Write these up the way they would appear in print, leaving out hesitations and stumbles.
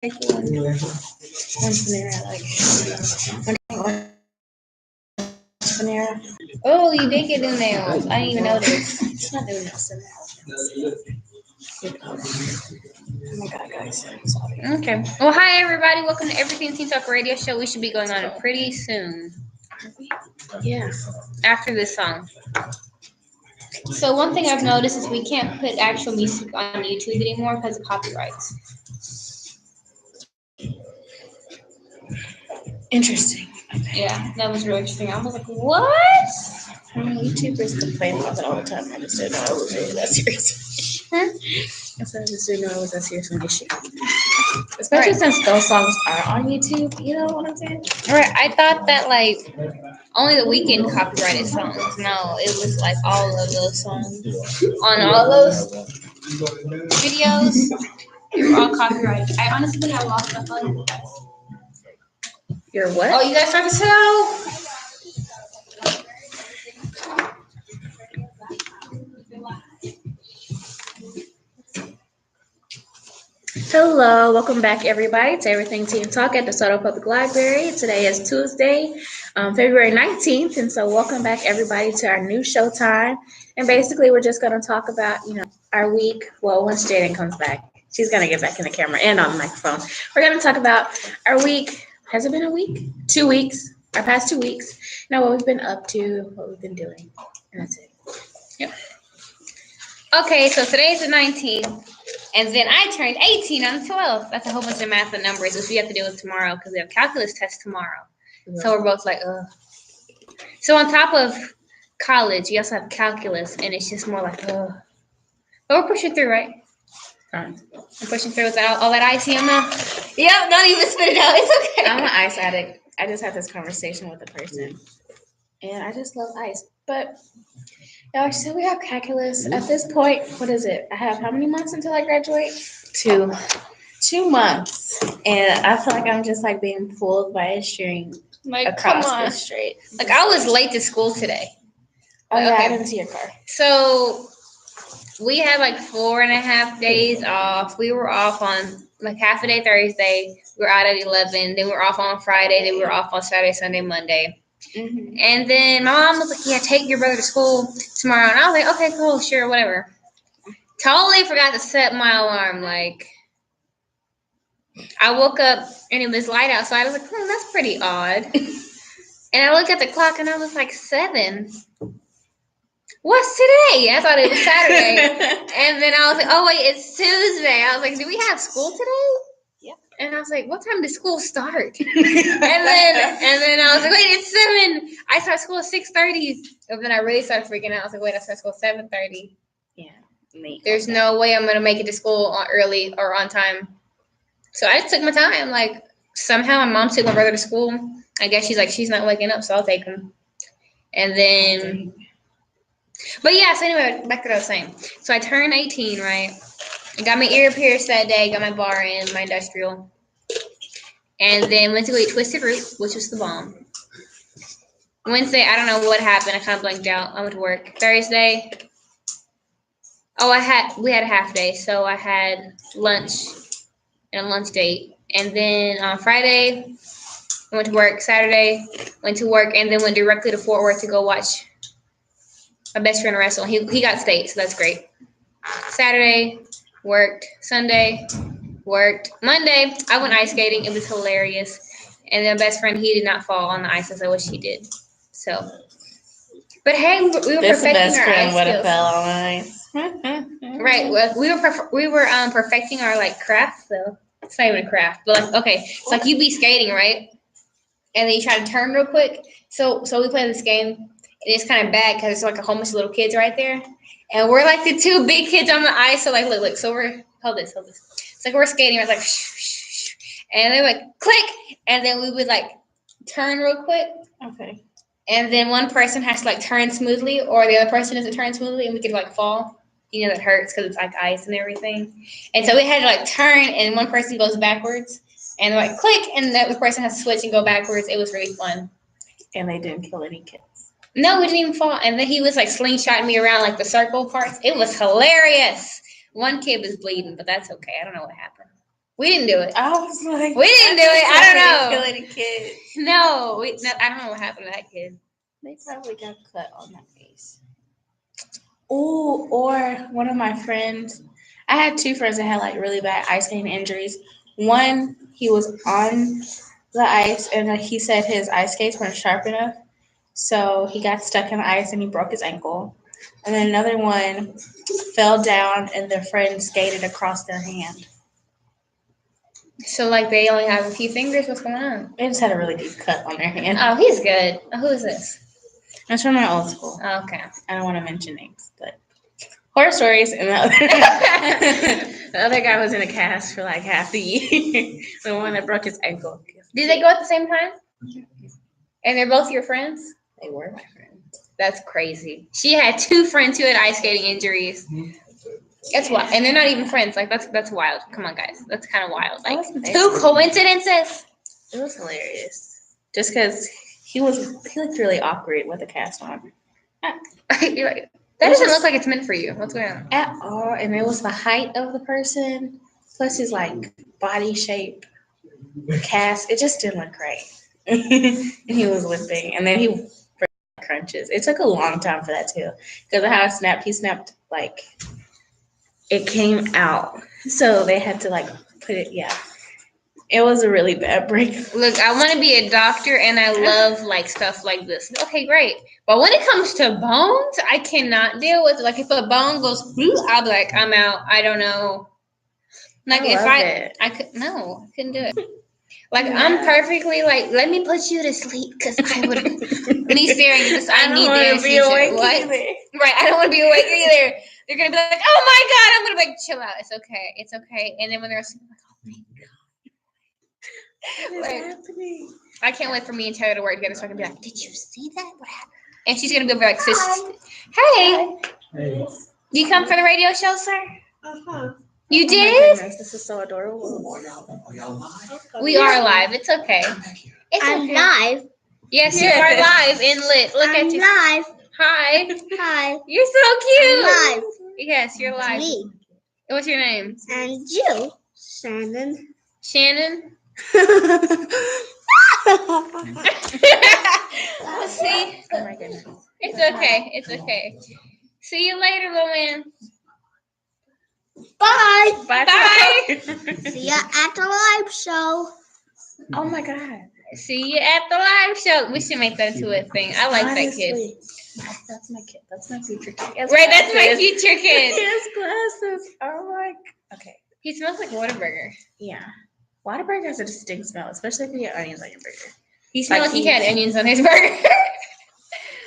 One Panera, one Panera. Oh, you did get new nails. I didn't even notice. It's not new nails. Oh my god, guys. I'm sorry. Okay. Well, hi everybody. Welcome to Everything Teen Talk Radio Show. We should be going on pretty soon. Yeah. After this song. So one thing I've noticed is we can't put actual music on YouTube anymore because of copyrights. Interesting. Okay. Yeah, that was really interesting. I was like, what? YouTubers complain about that all the time. I just didn't know it was really that serious. I just didn't know it was that serious an issue. Especially since those songs are on YouTube, you know what I'm saying? Right. I thought that like only the Weeknd copyrighted songs. No, it was like all of those songs on all those videos. They were all copyrighted. I honestly have lost the fun. Your what? Oh, you guys start to tell? Hello, welcome back everybody to Everything Teen Talk at the DeSoto Public Library. Today is Tuesday, February 19th, and so welcome back everybody to our new show time. And basically we're just going to talk about, our week. Well, once Jaden comes back, she's going to get back in the camera and on the microphone. We're going to talk about our week. Has it been a week? 2 weeks. Our past 2 weeks. What we've been up to, what we've been doing. And that's it. Yep. Okay, so today's the 19th. And then I turned 18 on the 12th. That's a whole bunch of math and numbers, which we have to deal with tomorrow because we have calculus test tomorrow. Yeah. So we're both like, ugh. So on top of college, you also have calculus, and it's just more like, ugh. But we're pushing through, right? All right. I'm pushing through without all that ice in now. Yep, don't even spit it out. It's okay. I'm an ice addict. I just had this conversation with a person, and I just love ice. But so we have calculus. At this point, what is it? I have how many months until I graduate? 2 months. And I feel like I'm just like being pulled by a string across the street. Like I was late to school today. Oh yeah, okay. I didn't see your car. So we had like 4.5 days off. We were off on like half a day Thursday. We were out at 11. Then we were off on Friday. Then we were off on Saturday, Sunday, Monday. Mm-hmm. And then my mom was like, yeah, take your brother to school tomorrow. And I was like, okay, cool, sure, whatever. Totally forgot to set my alarm. Like, I woke up and it was light outside. I was like, that's pretty odd. And I looked at the clock and I was like, 7. What's today? I thought it was Saturday. And then I was like, oh, wait, it's Tuesday. I was like, do we have school today? And I was like, what time did school start? and then I was like, wait, it's 7. I start school at 6:30. And then I really started freaking out. I was like, wait, I start school at 7:30. Yeah. There's no way I'm going to make it to school early or on time. So I just took my time. Like, somehow my mom took my brother to school. I guess she's like, she's not waking up, so I'll take him. And then, but yeah, so anyway, back to what I was saying. So I turned 18, right? I got my ear pierced that day, got my bar in, my industrial. And then went to go eat Twisted Root, which was the bomb. Wednesday, I don't know what happened. I kind of blanked out. I went to work. Thursday, we had a half day. So I had lunch and a lunch date. And then on Friday, I went to work. Saturday, went to work, and then went directly to Fort Worth to go watch my best friend wrestle. He got state, so that's great. Saturday, worked. Sunday, worked. Monday, I went ice skating. It was hilarious. And then my best friend, he did not fall on the ice as I wish he did. So, but hey, we were perfecting our ice skills. Fell on ice. Right. Well, we were perfecting our like craft though. It's not even a craft, but like okay, it's like you be skating, right? And then you try to turn real quick. So we play this game, and it's kind of bad because it's like a whole bunch of little kids right there. And we're like the 2 big kids on the ice. So like, look. So we're, hold this. It's like we're skating. It's like, shh. And they like click. And then we would like turn real quick. Okay. And then one person has to like turn smoothly or the other person doesn't turn smoothly and we could like fall. That hurts because it's like ice and everything. And so we had to like turn and one person goes backwards and like click and the other person has to switch and go backwards. It was really fun. And they didn't kill any kids. No, we didn't even fall. And then he was like slingshotting me around like the circle parts. It was hilarious. One kid was bleeding, but that's okay. I don't know what happened. We didn't do it. I was like, we didn't do it. I don't know. Killing the kids. No, I don't know what happened to that kid. They probably got cut on that face. Ooh, or one of my friends. I had two friends that had like really bad ice skating injuries. One, he was on the ice and he said his ice skates weren't sharp enough, so he got stuck in the ice and he broke his ankle. And then another one fell down and their friend skated across their hand. So, like, they only have a few fingers? What's going on? They just had a really deep cut on their hand. Oh, he's good. Who is this? That's from my old school. Oh, okay. I don't want to mention names, but horror stories. And the other guy was in a cast for like half the year. The one that broke his ankle. Did they go at the same time? And they're both your friends? They were my friends. That's crazy. She had two friends who had ice skating injuries. That's wild. And they're not even friends. Like, that's wild. Come on, guys. That's kind of wild. Like, two coincidences? It was hilarious. Just because he looked really awkward with a cast on. You're like, that doesn't look like it's meant for you. What's going on? At all. And it was the height of the person, plus his, like, body shape, cast. It just didn't look right. And he was limping. And then he crunches. It took a long time for that, too. Because of how it snapped, he snapped, like, it came out. So they had to, like, put it, yeah. It was a really bad break. Look, I want to be a doctor, and I love, like, stuff like this. Okay, great. But when it comes to bones, I cannot deal with it. Like, if a bone goes, I'll be like, I'm out. I don't know. Like, I couldn't do it. Like, yeah. I'm perfectly, like, let me put you to sleep, because I would, when he's staring at this, I need the anesthesia. What? Right, I don't want to be awake either. They're going to be like, oh, my God. I'm going to be like, chill out. It's okay. It's okay. And then when they're asleep, I'm like, oh, my God. Like, I can't wait for me and Taylor to work together so I can be like, did you see that? What happened? And she's going to be like, sis, hey. Hey. You come for the radio show, sir? Uh-huh. You did? Oh, this is so adorable. We are live. It's okay. I'm live. Yes, you are live and lit. Look at you. I'm live. Hi. Hi. You're so cute. I'm live. Yes, you're live. Me. What's your name? And you, Shannon. Shannon? See? Oh my goodness. It's okay. It's okay. See you later, little man. Bye. Bye. See ya at the live show. Oh my God. See you at the live show. We should make that into a thing. I like that kid. That's my kid. That's my future kid. Right, that's my future kid. He has glasses. Oh my. Okay. He smells like Whataburger. Yeah. Whataburger has a distinct smell, especially if you get onions on your burger. He smelled like he had onions on his burger.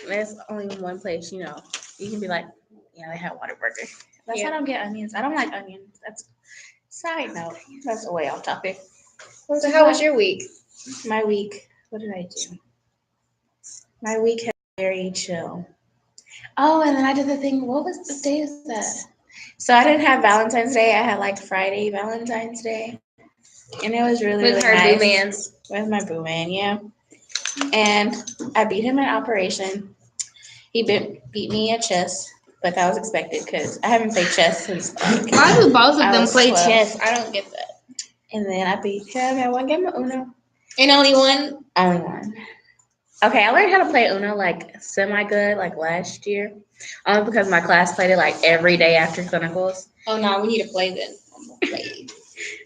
There's only one place, you can be like, yeah, they have Whataburger. That's why I don't get onions. I don't like onions. That's side note. That's way off topic. So how was your week? My week. What did I do? My week has been very chill. Oh, and then I did the thing. What day is that? So I didn't have Valentine's Day. I had like Friday Valentine's Day. And it was really, with really her nice. Boo man. With my boo man, yeah. And I beat him in Operation. He beat me at chess, but that was expected because I haven't played chess since. Why do both of them play chess? I don't get that. And then I beat him at one game of Uno. And only one? Only one. Okay, I learned how to play Uno like semi-good like last year. Only because my class played it like every day after clinicals. Oh, no, we need to play then. Play.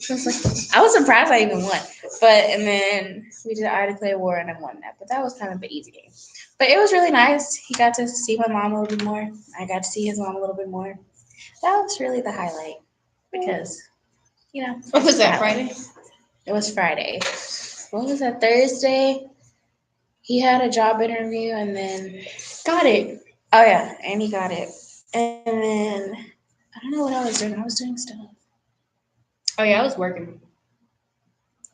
I was surprised I even won. And then we did I Declare War and I won that. But that was kind of an easy game. But it was really nice. He got to see my mom a little bit more. I got to see his mom a little bit more. That was really the highlight. Because, What was that, Friday? It was Friday. What was that, Thursday? He had a job interview and then got it. Oh, yeah. And he got it. And then, I don't know what I was doing. I was doing stuff. Oh, yeah, I was working.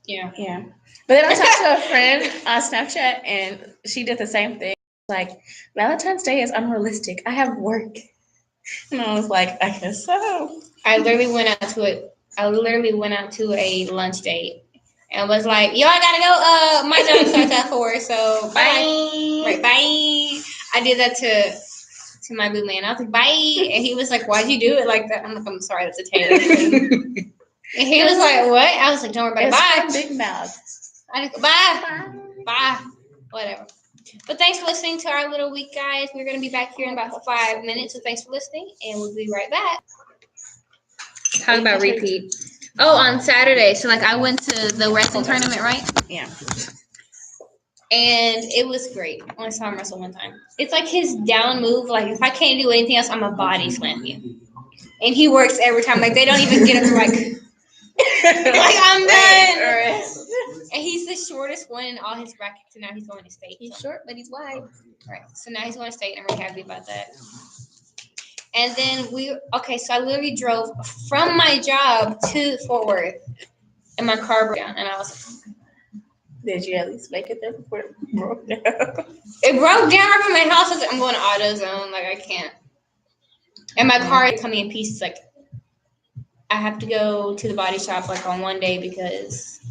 Yeah. Yeah. But then I talked to a friend on Snapchat, and she did the same thing. Like, Valentine's Day is unrealistic. I have work. And I was like, I guess so. I literally went out to a lunch date and was like, yo, I gotta go. My job starts at 4, so bye. Right, bye. I did that to my boo man. I was like, bye. And he was like, why'd you do it like that? I'm like, I'm sorry, that's a Taylor thing. And he was like, what? I was like, don't worry about it. It's Bye. from Big Mouth. I just go, bye. Bye. Whatever. But thanks for listening to our little week, guys. We're going to be back here in about 5 minutes. So thanks for listening, and we'll be right back. Talk about repeat. Oh, on Saturday. So, like, I went to the wrestling tournament, right? Yeah. And it was great. I only saw him wrestle one time. It's like his down move. Like, if I can't do anything else, I'm a body slam you. And he works every time. Like, they don't even get him, like I'm done. And he's the shortest one in all his brackets, and now he's going to state. He's short, but he's wide. Right. So now he's going to state, and I'm really happy about that. And then so I literally drove from my job to Fort Worth, and my car broke down, and I was like, did you at least make it there before it broke down? It broke down right from my house. I was like, I'm going to AutoZone. Like, I can't. And my car is coming in pieces. Like, I have to go to the body shop, like, on one day because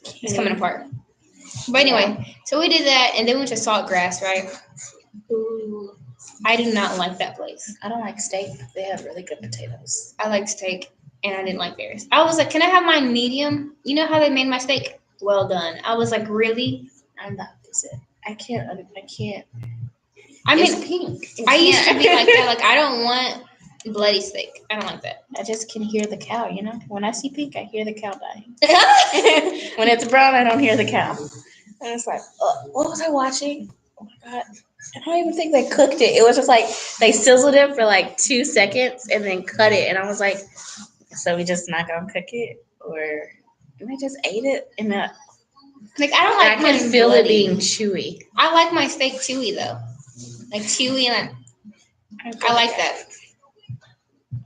it's coming apart. But anyway, so we did that, and then we went to Saltgrass, right? Ooh. I do not like that place. I don't like steak. They have really good potatoes. I like steak, and I didn't like theirs. I was like, can I have mine medium? You know how they made my steak? Well done. I was like, really? I'm the opposite. I can't. I mean, it's pink. I used to be like that. Like, I don't want bloody steak. I don't like that. I just can hear the cow, you know? When I see pink, I hear the cow dying. When it's brown, I don't hear the cow. And it's like, what was I watching? Oh my God. I don't even think they cooked it. It was just like they sizzled it for like 2 seconds and then cut it. And I was like, so we just not going to cook it? Or they just ate it? And like, I don't like I can feel it being chewy. I like my steak chewy, though. Like, chewy, and I like that.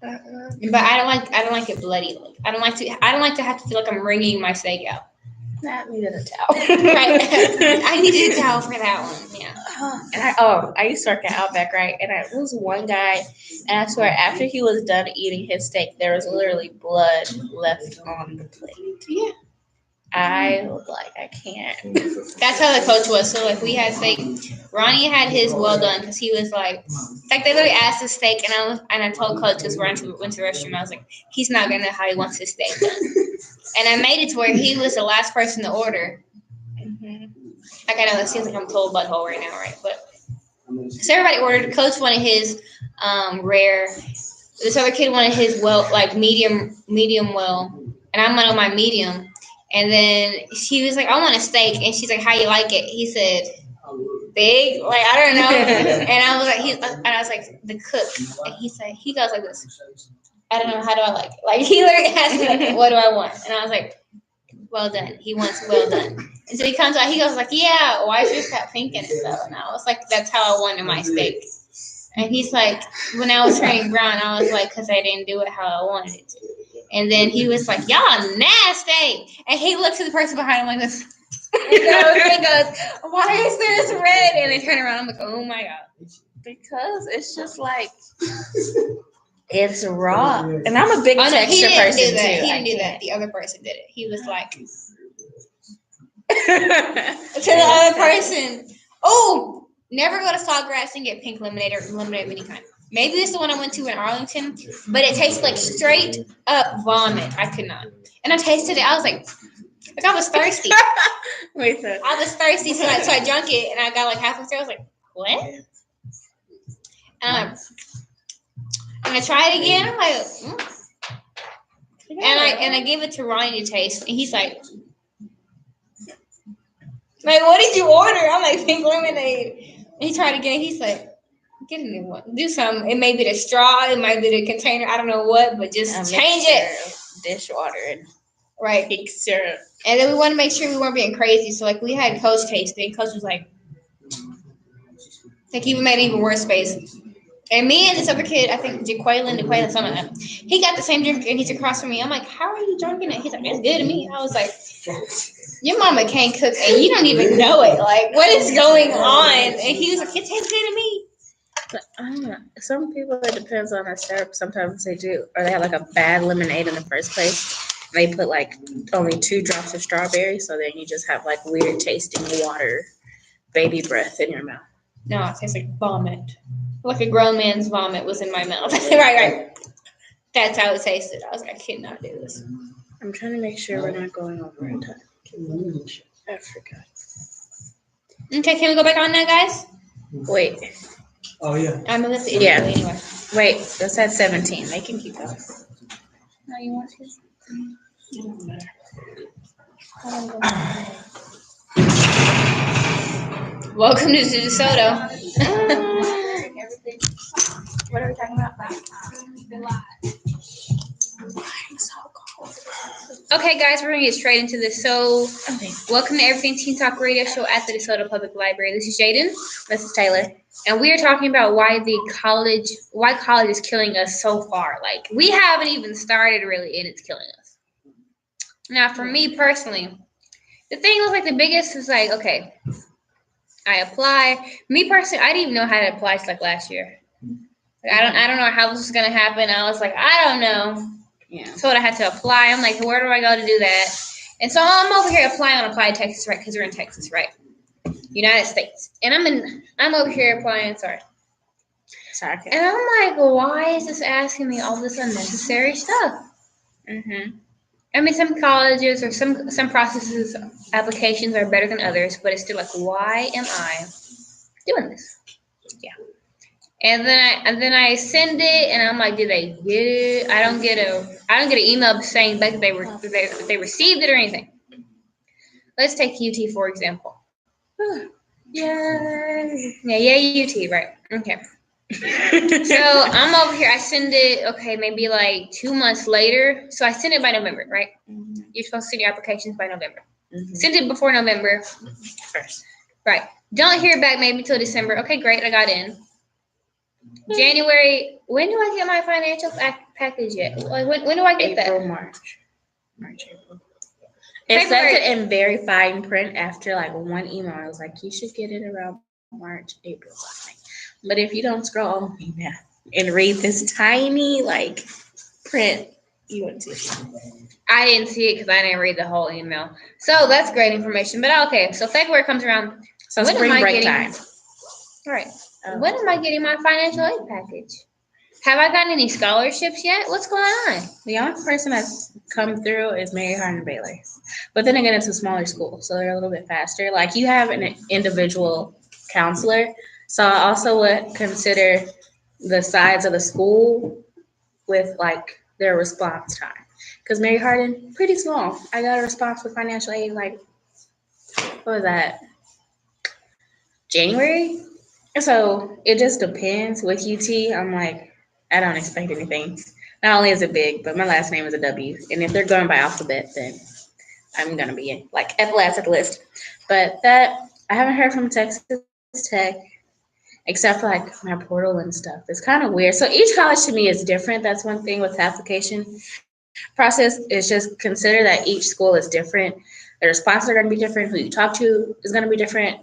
But I don't like it bloody. Like, I don't like to have to feel like I'm wringing my steak out. That needed a towel. Right. I needed a towel for that one. Yeah. And I used to work at Outback, right? And there was one guy, and I swear, after he was done eating his steak, there was literally blood left on the plate. Yeah. I was like, I can't. That's how the coach was. So, like, we had steak. Ronnie had his well done because he was like they literally asked his steak, and I told coach because Ronnie went to the restroom. I was like, he's not gonna know how he wants his steak done. And I made it to where he was the last person to order. Mm-hmm. Like, I know that seems like I'm total butthole right now, right? But so everybody ordered. Coach wanted his rare. This other kid wanted his medium well, and I wanted my medium. And then she was like, I want a steak. And she's like, how you like it? He said, big? Like, I don't know. And I was like, the cook. And he goes like this. I don't know, how do I like it? Like, he literally asked me, like, what do I want? And I was like, well done. He wants well done. And so he comes out, he goes like, yeah, why is yours got pink in it though? And I was like, that's how I wanted my steak. And he's like, when I was turning brown, I was like, because I didn't do it how I wanted it to. And then he was like, y'all nasty. And he looked to the person behind him like this. And he goes, why is this red? And they turn around. I'm like, oh my God. Because it's just like, it's raw. And I'm a big texture person too. He didn't do that. The other person did it. He was like, to the other person, oh, never go to Sawgrass and get pink lemonade or lemonade of any kind. Maybe it's the one I went to in Arlington, but it tastes like straight up vomit. I could not. And I tasted it. I was like I was thirsty. I was thirsty, so I drank it, and I got like halfway through. I was like, what? And I tried it again. I'm like, and I gave it to Ryan to taste, and he's like, what did you order? I'm like, pink lemonade. And he tried again. He's like, get a new one. Do something. It may be the straw. It might be the container. I don't know what, but just change it. Dishwater and right. pink syrup. And then we want to make sure we weren't being crazy. So, like, we had Coach taste it. Coach was like even made it even worse face. And me and this other kid, I think Jaquaylin, something like that, he got the same drink and he's across from me. I'm like, how are you drinking it? He's like, it's good to me. I was like, your mama can't cook and you don't even know it. Like, what is going on? And he was like, it tastes good to me. But I don't know. Some people, it depends on the syrup. Sometimes they do, or they have like a bad lemonade in the first place. They put like only 2 drops of strawberry, so then you just have like weird tasting water, baby breath in your mouth. No, it tastes like vomit. Like a grown man's vomit was in my mouth. right. That's how it tasted. I was like, I cannot do this. I'm trying to make sure we're not going over our time. I forgot. Okay, can we go back on that, guys? Wait. Oh yeah. I'm gonna lift the Yeah. anyway. Wait, that's at 17. They can keep going. No, you want to? Welcome to DeSoto. What are we talking about? Okay, guys, we're gonna get straight into this. So, welcome to Everything Teen Talk Radio Show at the DeSoto Public Library. This is Jaden. This is Taylor. And we are talking about why college is killing us so far. Like, we haven't even started really, and it's killing us. Now, for me personally, the thing was like the biggest is like, okay, I apply. Me personally, I didn't even know how to apply like last year. Like, I don't know how this was gonna happen. I was like, I don't know. Yeah. So I had to apply. I'm like, where do I go to do that? And so I'm over here applying on Apply Texas, right? Because we're in Texas, right? United States. And I'm over here applying, sorry. Sorry. And I'm like, why is this asking me all this unnecessary stuff? Mm-hmm. I mean, some colleges or some processes, applications are better than others, but it's still like, why am I doing this? Yeah. And then I send it, and I'm like, did they get it? I don't get an email saying that they received it or anything. Let's take UT for example. Yay. Yeah, UT, right? Okay. So I'm over here. I send it. Okay, maybe like 2 months later. So I send it by November, right? Mm-hmm. You're supposed to send your applications by November. Mm-hmm. Send it before November. First. Right. Don't hear back maybe till December. Okay, great. I got in. January. When do I get my financial package yet? Like when do I get April, that? March, April. It says it in very fine print after like one email. I was like, you should get it around March, April, something. But if you don't scroll and read this tiny like print, you wouldn't see it. I didn't see it because I didn't read the whole email. So that's great information. But okay, so February comes around. So When spring am I break getting- time. All right. When am I getting my financial aid package? Have I gotten any scholarships yet? What's going on? The only person that's come through is Mary Hardin Baylor. But then again, it's a smaller school, so they're a little bit faster. Like you have an individual counselor. So I also would consider the size of the school with like their response time. Because Mary Hardin, pretty small. I got a response with financial aid like, what was that? January? So it just depends. With UT, I'm like, I don't expect anything. Not only is it big, but my last name is a W. And if they're going by alphabet, then I'm going to be in, like at last at the list. But that, I haven't heard from Texas Tech, except for like my portal and stuff. It's kind of weird. So each college to me is different. That's one thing with the application process is just consider that each school is different. The responses are going to be different. Who you talk to is going to be different.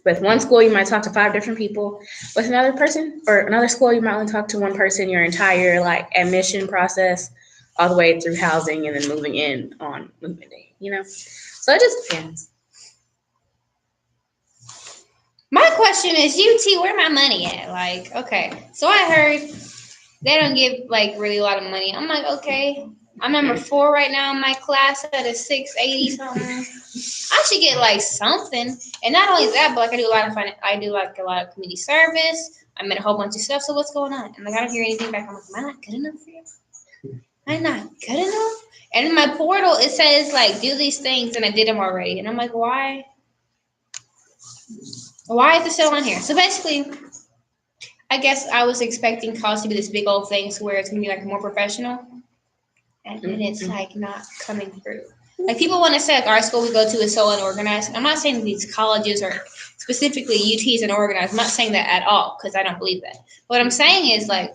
With one school, you might talk to 5 different people. With another person or another school, you might only talk to one person your entire like admission process, all the way through housing and then moving in on movement day. You know, so it just depends. My question is, UT, where my money at? Like, okay, so I heard they don't give like really a lot of money. I'm like, okay, I'm number 4 right now in my class at a 680 something. I should get like something, and not only that, but like I do a lot of community service. I'm in a whole bunch of stuff. So what's going on? And like I don't hear anything back. I'm like, am I not good enough for you? Am I not good enough? And in my portal, it says like do these things, and I did them already. And I'm like, why? Why is it still on here? So basically, I guess I was expecting college to be this big old thing, so where it's gonna be like more professional, and then it's like not coming through. Like people want to say like our school we go to is so unorganized. I'm not saying these colleges or specifically UTs unorganized. I'm not saying that at all because I don't believe that. What I'm saying is like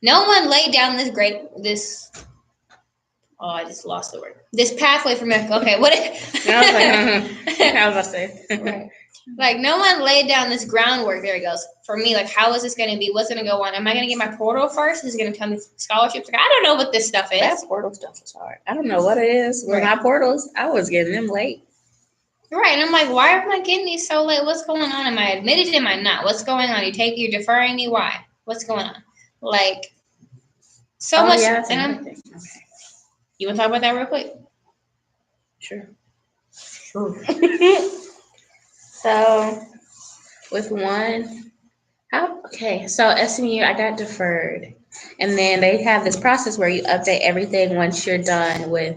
no one laid down I just lost the word. This pathway for medical. Okay, what? I was like, I was about to say. Right. Like no one laid down this groundwork. There it goes. For me, like how is this going to be? What's going to go on? Am I going to get my portal first? Is it going to tell me scholarships? Like I don't know what this stuff is. That portal stuff is hard. I don't know what it is. With my portals, I was getting them late. Right, and I'm like, why am I getting these so late? What's going on? Am I admitted? Am I not? What's going on? You're deferring me? Why? What's going on? Like so much. Yeah, that's and another thing. Okay. You want to talk about that real quick? Sure. So, With one, so SMU, I got deferred. And then they have this process where you update everything once you're done with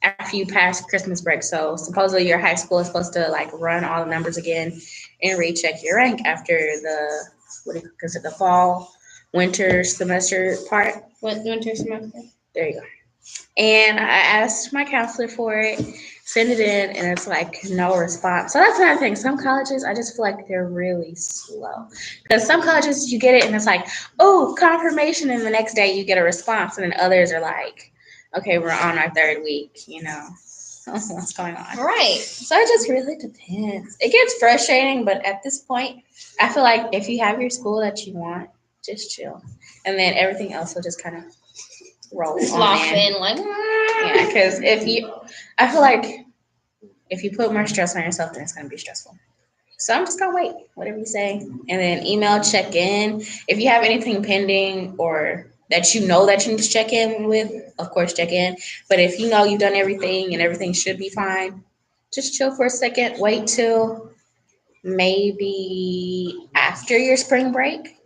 after you pass Christmas break. So supposedly your high school is supposed to like run all the numbers again and recheck your rank after the what do you consider the fall winter semester part. what winter semester? There you go. And I asked my counselor for it, send it in, and it's like no response. So that's another thing. Some colleges, I just feel like they're really slow. Because some colleges, you get it, and it's like, oh, confirmation, and the next day you get a response, and then others are like, okay, we're on our third week, what's going on. Right. So it just really depends. It gets frustrating, but at this point, I feel like if you have your school that you want, just chill. And then everything else will just kind of roll Slop on in. in like. Yeah, because I feel like if you put more stress on yourself, then it's going to be stressful. So I'm just going to wait, whatever you say. And then email, check in. If you have anything pending or that you know that you need to check in with, of course, check in. But if you know you've done everything and everything should be fine, just chill for a second. Wait till maybe after your spring break.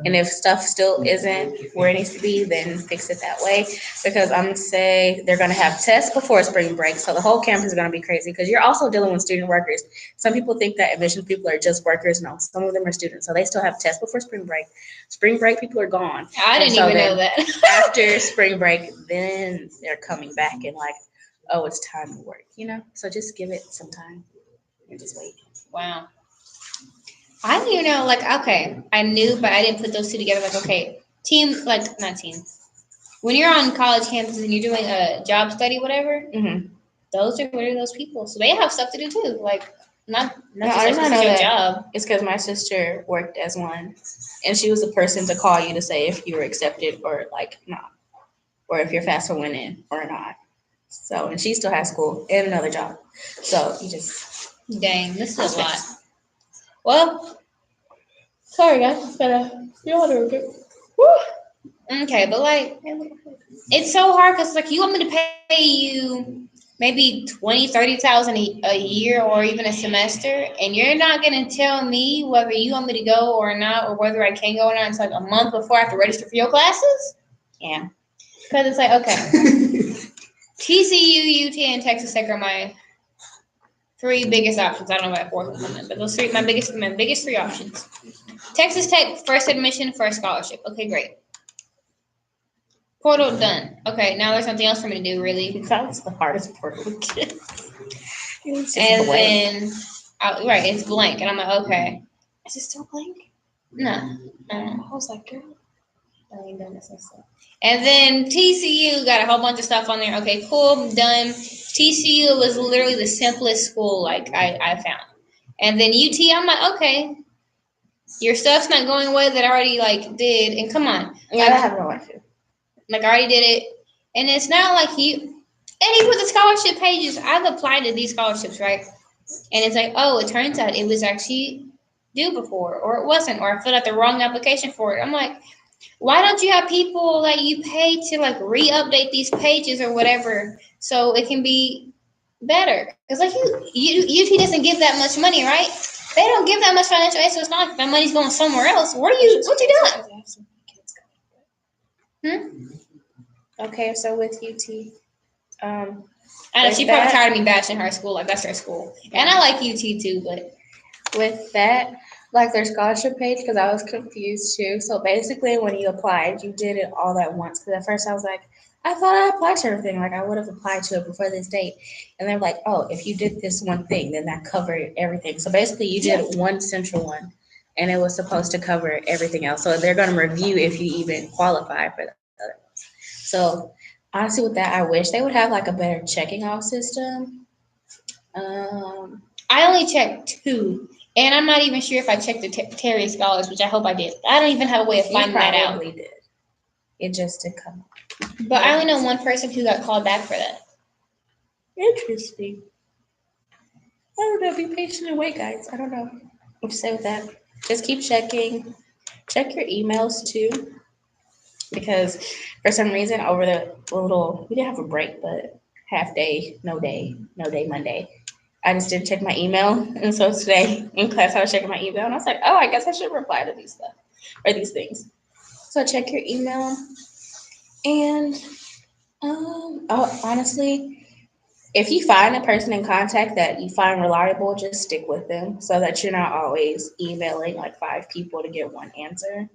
And if stuff still isn't where it needs to be, then fix it that way. Because I'm gonna say they're gonna have tests before spring break, so the whole campus is gonna be crazy. Because you're also dealing with student workers. Some people think that admissions people are just workers. No, some of them are students, so they still have tests before spring break. Spring break people are gone. I didn't even know that. After spring break, then they're coming back and like, oh, it's time to work. So just give it some time and just wait. Wow. I didn't even know, like, okay, I knew, but I didn't put those two together. Like, okay, not team. When you're on college campuses and you're doing a job study, whatever, those are literally those people. So they have stuff to do too. Like, not just like, this is your job. It's because my sister worked as one, and she was the person to call you to say if you were accepted or like not, or if your FAFSA went in or not. So, and she still has school and another job. So you just dang, this is a lot. Well, sorry guys, okay, but like, it's so hard because like you want me to pay you maybe 20,000-30,000 a year or even a semester, and you're not gonna tell me whether you want me to go or not, or whether I can go or not until like a month before I have to register for your classes. Yeah, because it's like okay, TCU, UT, and Texas Tech are my three biggest options. I don't know about fourth one, but those three my biggest three options. Texas Tech, first admission, first scholarship. Okay, great. Portal done. Okay, now there's something else for me to do, really. That's the hardest portal to get. And then, right, it's blank. And I'm like, okay. Is it still blank? No. I was like, girl. I ain't done this stuff. And then TCU got a whole bunch of stuff on there. Okay, cool, done. TCU was literally the simplest school like I found. And then UT, I'm like, okay, your stuff's not going away that I already like did. And come on, yeah, I have no idea. Like I already did it, and it's not like you. And even with the scholarship pages, I've applied to these scholarships, right? And it's like, oh, it turns out it was actually due before, or it wasn't, or I filled out the wrong application for it. I'm like, why don't you have people that you pay to like re-update these pages or whatever so it can be better? Because like UT doesn't give that much money, right? They don't give that much financial aid, so it's not like that money's going somewhere else. What you doing? Okay, so with UT, I know she probably tired of me bashing her school, like that's her school, and I like UT too, but with that, like their scholarship page, because I was confused too. So basically, when you applied, you did it all at once. Because at first I was like, I thought I applied to everything. Like I would have applied to it before this date. And they're like, oh, if you did this one thing, then that covered everything. So basically, you did one central one, and it was supposed to cover everything else. So they're going to review if you even qualify for the other ones. So honestly, with that, I wish they would have like a better checking off system. I only checked 2. And I'm not even sure if I checked the Terry Scholars, which I hope I did. I don't even have a way of finding that out. Did. It just did come up. But I only know one person who got called back for that. Interesting. I don't know. Be patient and wait, guys. I don't know what to say with that. Just keep checking. Check your emails too. because for some reason over the little we didn't have a break, but half day, no day, no day Monday. I just didn't check my email, and so today in class I was checking my email, and I was like, oh, I guess I should reply to these stuff or these things. So check your email, and honestly, if you find a person in contact that you find reliable, just stick with them so that you're not always emailing like 5 people to get one answer.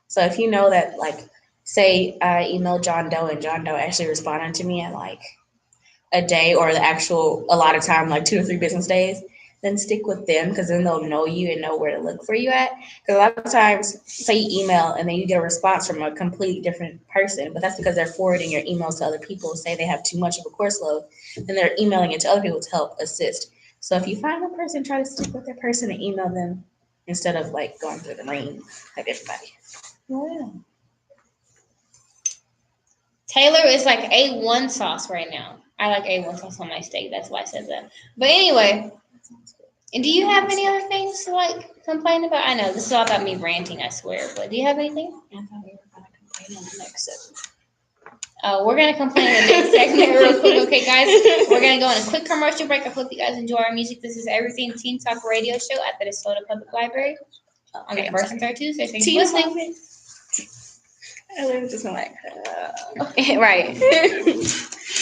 So if you know that, like, say I emailed John Doe and John Doe actually responded to me in like a day or the actual a lot of time, like 2 or 3 business days, then stick with them because then they'll know you and know where to look for you at. Because a lot of times, say you email and then you get a response from a completely different person, but that's because they're forwarding your emails to other people. Say they have too much of a course load, then they're emailing it to other people to help assist. So if you find a person, try to stick with that person and email them instead of like going through the ring like everybody. Yeah. Taylor is like A1 sauce right now. I like A1 sauce on my steak. That's why I said that. But anyway, and do you have any other things to like complain about? I know this is all about me ranting, I swear. But do you have anything? I thought we were going to complain on the next segment. We're gonna complain in the next segment real quick, okay, guys? We're gonna go on a quick commercial break. I hope you guys enjoy our music. This is Everything Teen Talk Radio Show at the DeSoto Public Library on the first and third Tuesday. Thanks for listening. I literally just went like, Right.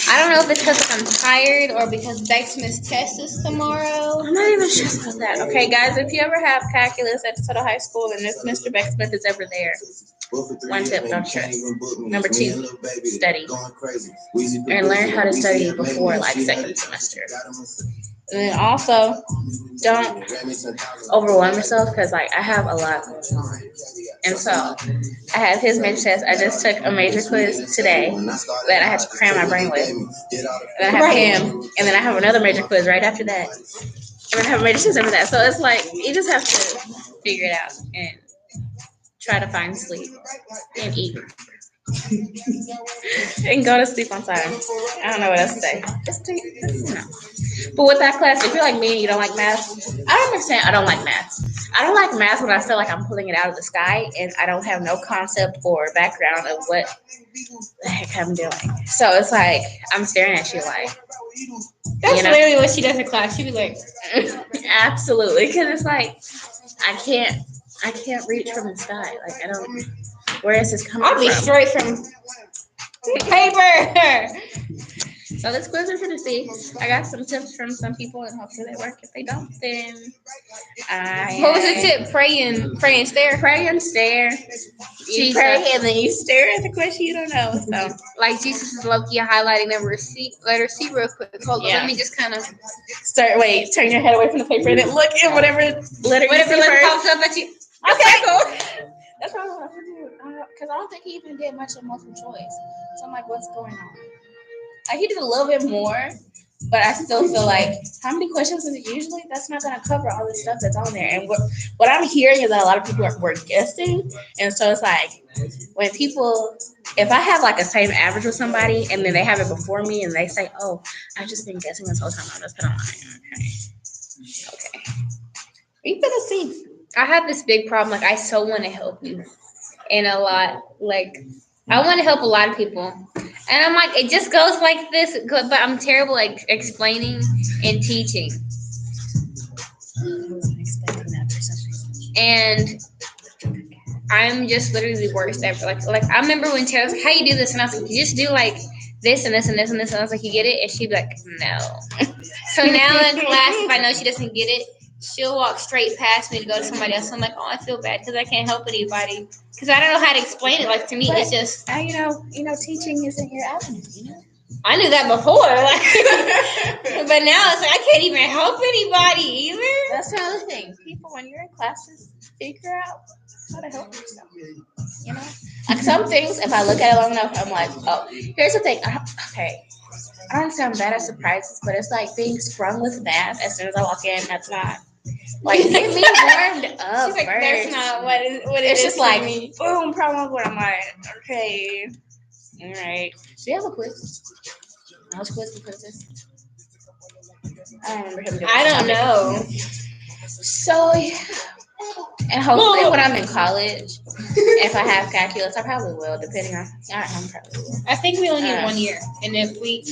I don't know if it's because I'm tired or because Becksmith's test is tomorrow. I'm not even sure about that. Okay, guys, if you ever have calculus at DeSoto High School and if Mr. Becksmith is ever there, one tip, don't stress. Number 2, study. And learn how to study before like second semester. And then also, don't overwhelm yourself because like I have a lot going on. And so I have his major test. I just took a major quiz today that I had to cram my brain with. And then I have him, and then I have another major quiz right after that. And then I have a major test after that. So it's like you just have to figure it out and try to find sleep and eat and go to sleep on time. I don't know what else to say. Just But with that class, if you're like me and you don't like math, I don't understand. I don't like math. I don't like math when I feel like I'm pulling it out of the sky and I don't have no concept or background of what the heck I'm doing. So it's like I'm staring at you like. That's literally what she does in class. She be like, absolutely, because it's like I can't reach from the sky. Like I don't. Where is this coming from? I'll be straight from paper. So this quiz is for the see. I got some tips from some people and hopefully they work. If they don't, then What was the tip? Pray and stare. Pray and stare. You pray and then you stare at the question you don't know. So like Jesus is low-key highlighting the letter C real quick. Hold on, let me just kind of turn your head away from the paper and then look at whatever letter pops up at you. Okay, cool. That's probably what I'm gonna do. Because I don't think he even did much of multiple choice. So I'm like, what's going on? Like he did a little bit more, but I still feel like how many questions is it usually? That's not gonna cover all the stuff that's on there. And what I'm hearing is that a lot of people were guessing, and so it's like when people, if I have like a same average with somebody, and then they have it before me, and they say, "Oh, I've just been guessing this whole time," I'm just kind of like, okay. You better see. I have this big problem. Like I so want to help you, and a lot like. I want to help a lot of people. And I'm like, it just goes like this, but I'm terrible at explaining and teaching. And I'm just literally the worst ever. Like I remember when Tara was like, how you do this? And I was like, you just do like this and this and this and this. And I was like, you get it? And she'd be like, no. So now in class, if I know she doesn't get it, she'll walk straight past me to go to somebody else. I'm like, oh, I feel bad because I can't help anybody. Because I don't know how to explain it. Like, to me, it's just... you know, teaching isn't your avenue, you know? I knew that before. Like, but now it's like, I can't even help anybody either. That's the other thing. People, when you're in classes, figure out how to help yourself. You know? Like, some things, if I look at it long enough, I'm like, oh, here's the thing. Okay. I don't sound bad at surprises, but it's like being sprung with math as soon as I walk in. That's not... Like, get me warmed up. She's like, first. that's not what it it's is just like, me. Boom, problem over. I'm like, okay. All right. Do you have a quiz? I was quizzes. I don't remember him doing I don't know. So, yeah. And hopefully when I'm in college if I have calculus, I probably will, depending on. I'm probably will. I think we only need 1 year, and if we,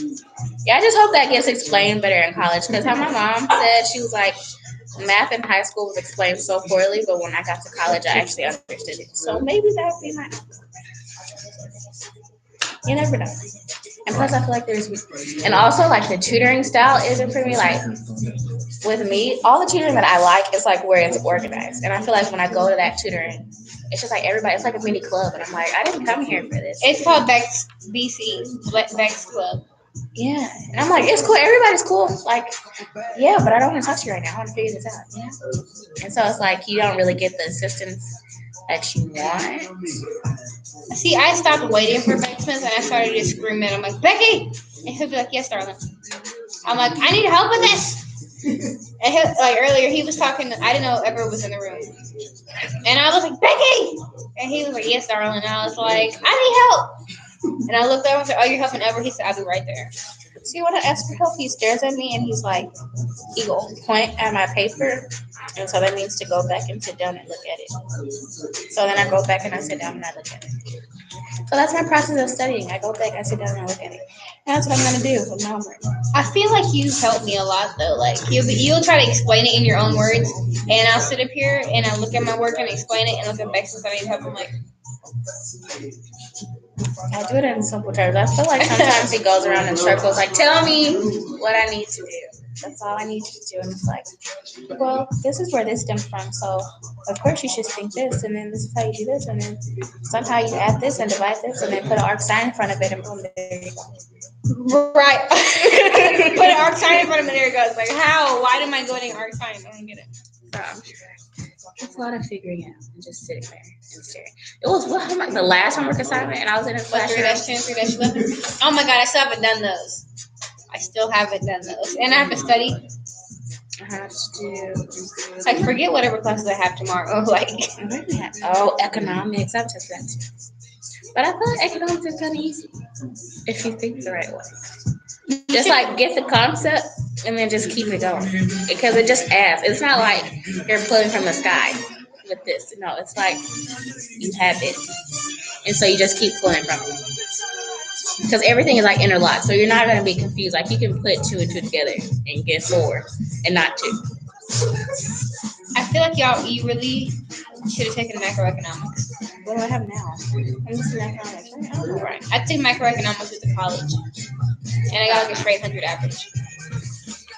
Yeah, I just hope that gets explained better in college. Because how my mom said, she was like, math in high school was explained so poorly, but when I got to college, I actually understood it. So maybe that would be my. You never know. And plus, I feel like and also like the tutoring style isn't for me. Like with me, all the tutoring that I like is like where it's organized. And I feel like when I go to that tutoring, it's just like everybody. It's like a mini club, and I'm like, I didn't come here for this. it's called Bex BC, Bex Club. Yeah, and I'm like, it's cool. Everybody's cool. Like, yeah, but I don't want to talk to you right now. I want to figure this out. Yeah. And so it's like you don't really get the assistance that you want. See, I stopped waiting for Bex Smith, and I started just screaming. I'm like, Becky, and he'll be like, yes, darling. I'm like, I need help with this. And like earlier, he was talking. I didn't know Everett was in the room, and I was like, Becky, and he was like, yes, darling. And I was like, I need help. And I looked over and said, oh, you're helping Everett? He said, I'll be right there. See, when I ask for help, he stares at me and he's like, he will point at my paper. And so that means to go back and sit down and look at it. So then I go back and I sit down and I look at it. So that's my process of studying. I go back, I sit down and I look at it. And that's what I'm going to do with my homework. I feel like you've helped me a lot, though. Like, you'll try to explain it in your own words, and I'll sit up here and I'll look at my work and explain it, and look at Bex and I need help. I'm like, I do it in simple terms. I feel like sometimes it goes around in circles. Like, tell me what I need to do. That's all I need you to do. And it's like, well, this is where this stems from. So, of course, you should think this. And then this is how you do this. And then somehow you add this and divide this. And then put an arc sign in front of it. And boom, there you go. right. Put an arc sign in front of it, there it goes. Like, how? Why am I going arc sign? I don't get it. It's a lot of figuring out and just sitting there and staring. It was the last homework assignment, and I was in a classroom. 3-10, 3-11. Oh my god, I still haven't done those. And I have to study. I have to do. Like, forget whatever classes I have tomorrow. Like, economics. I've just that too. But I thought economics is kind of easy if you think the right way. Just like get the concept and then just keep it going because it just adds. It's not like you're pulling from the sky with this. No, it's like you have it, and so you just keep pulling from it because everything is like interlocked. So you're not going to be confused. Like you can put 2 and 2 together and get 4 and not 2. I feel like you really should have taken macroeconomics. What do I have now? I'm just in economics. Right. I took macroeconomics at the college, and I got like a straight 100 average.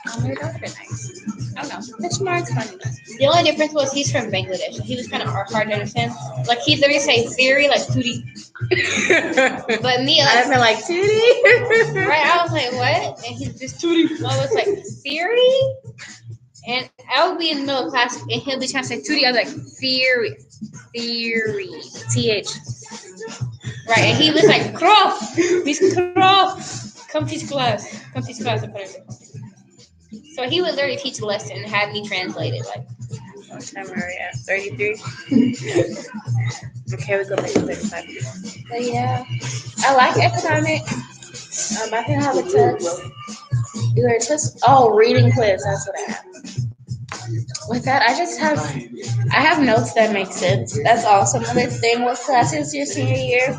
Oh, maybe that would be nice. I don't know. Benchmark's funny. The only difference was he's from Bangladesh. He was kind of hard to understand. Like he'd literally say theory like tootie. But me, like, I've been like tootie. Right? I was like, what? And he's just tootie. I was like, theory? And I would be in the middle of class, and he'll be trying to say tootie. I was like, theory. TH. Right, and he was like, Croft, Miss Croft, come teach class. And put everything. So he would literally teach a lesson and have me translate it. Like, what time are we at? 33? Okay, we go back to 35. But yeah, I like economics. I think I have a test. Reading quiz. That's what I have. With that, I have notes that make sense. That's also another thing with classes your senior year.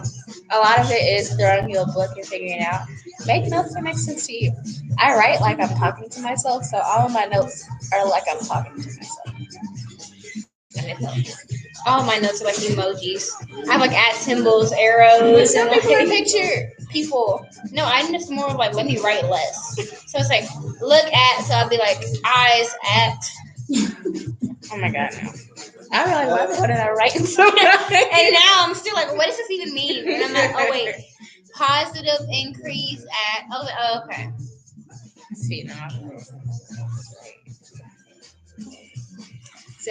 A lot of it is throwing you a book and figuring it out. Make notes that make sense to you. I write like I'm talking to myself, so all of my notes are like I'm talking to myself. And it helps. All my notes are like emojis. I have like at symbols, arrows. Some people picture people. No, I'm just more of like, let me write less. So it's like, look at, so I'll be like, eyes at. Oh my god, no. I'm like, what did I write so much? And now I'm still like, what does this even mean? And I'm like, oh wait, positive increase at. I was like, oh, okay. See, I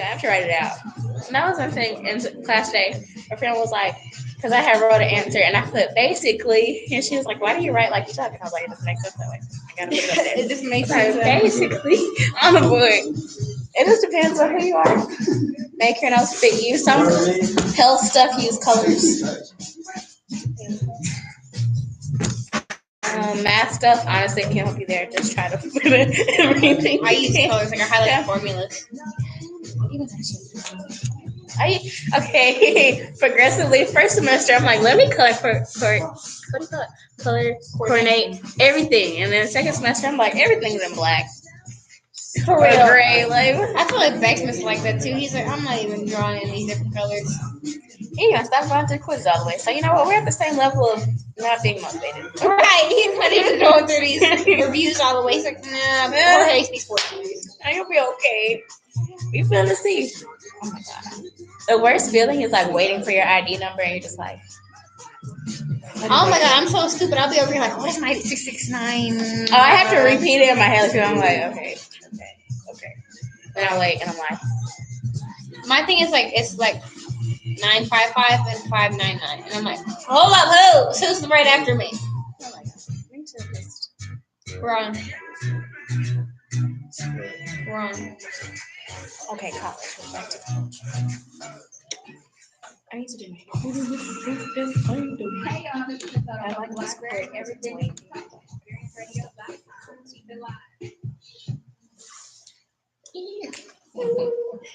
have to write it out. And that was the thing in class today. My friend was like, because I had wrote an answer and I put basically, and she was like, why do you write like you talk? And I was like, it doesn't make sense that way. I gotta put it up there. It just makes sense. Basically, on the board. It just depends on who you are. Make your notes fit you. Some health stuff use colors. Math stuff, honestly, can't help you there. Just try to put everything. I use colors, like I highlight formulas. Okay, progressively, first semester, I'm like, let me collect for what do you call it? Color, coordinate, everything. And then second semester, I'm like, everything's in black. For Or real. gray, like, I feel like Baxman's like that too. He's like, I'm not even drawing in these different colors. he even stopped going through quizzes all the way. So, you know what? We're at the same level of not being motivated. Right, he's not even going through these reviews all the way. He's like, nah, before I these 14 years. You'll be okay. You feel the see. Oh my god. The worst feeling is like waiting for your ID number and you're just like, Oh my god, I'm so stupid. I'll be over here like, what is 9669? oh, I have to repeat it in my head. I'm like, okay. Then I wait and I'm like, My thing is like, it's like 955 and 599. And I'm like, hold up, who? Who's right after me? oh my god. Wrong. Wrong. Okay, college. We're back to college. I need to do my I like this square everything.